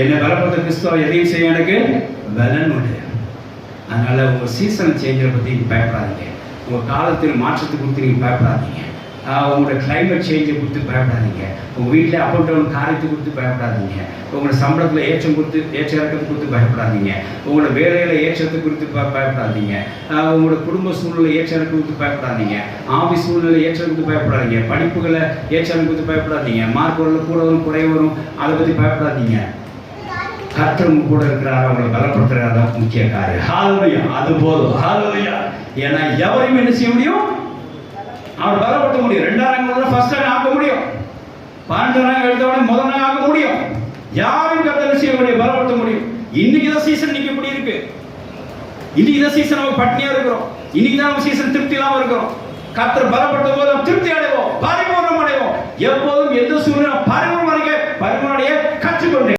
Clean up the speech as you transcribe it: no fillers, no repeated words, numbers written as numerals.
என்னை பலப்படுத்த கிறிஸ்துவ எதையும் செய்ய எனக்கு பலன் உண்டு. அதனால உங்கள் சீசன் சேஞ்சரை பற்றி பயப்படாதீங்க. உங்கள் காலத்தில் மாற்றத்தை குறித்து நீங்கள் பயப்படாதீங்க. உங்களோட கிளைமேட் சேஞ்சை கொடுத்து பயப்படாதீங்க. உங்கள் வீட்டில் அப் அண்ட் டவுன் காரியத்தை கொடுத்து பயப்படாதீங்க. உங்களோட சம்பளத்தில் ஏற்ற இறக்கத்தை கொடுத்து பயப்படாதீங்க. உங்களோட வேலையில் ஏற்றத்தை குறித்து பயப்படாதீங்க. உங்களோட குடும்ப சூழ்நிலை ஏற்ற இறக்கம் கொடுத்து பயப்படாதீங்க. ஆஃபீஸ் சூழ்நிலை ஏற்ற கொடுத்து பயப்படாதீங்க. படிப்புகளை ஏற்ற இறக்கம் கொடுத்து பயப்படாதீங்க. மார்க் வரலும் கூட வரும் குறை வரும், அதை பற்றி பயப்படாதீங்க. கர்த்தர் கூட இருக்கிறார், அவங்களை பலப்படுத்துறாரு, முக்கிய காரியம். ஹல்லேலூயா, அது போதும். ஹல்லேலூயா. ஏன்னா எவரையும் என்ன செய்ய முடியும்? அவர் பலப்படுத்த முடியும். 2ஆம் ரேங்க் ஃபர்ஸ்ட் ரேங்க் ஆக்க முடியும். 12ஆம் ரேங்க் எடுத்தவனே முதல் ரேங்க் ஆக்க முடியும். யாரும் கர்த்தர் செய்ய முடியும், பலப்படுத்த முடியும். இன்னைக்கு தான் சீசன் இன்னைக்கு எப்படி இருக்கு? இன்னைக்கு தான் சீசன் நம்ம பட்னியா இருக்கிறோம். இன்னைக்கு தான் நம்ம சீசன் திருப்தி இல்லாம இருக்கிறோம். கர்த்தர் பலப்படுத்தும் போது திருப்தி அடைவோம், பரிபூர்ணம் அடைவோம். எப்போதும் எந்த சூழ்நிலை பரிபூர்ணம் அடைய கற்றுக்கொண்டேன்.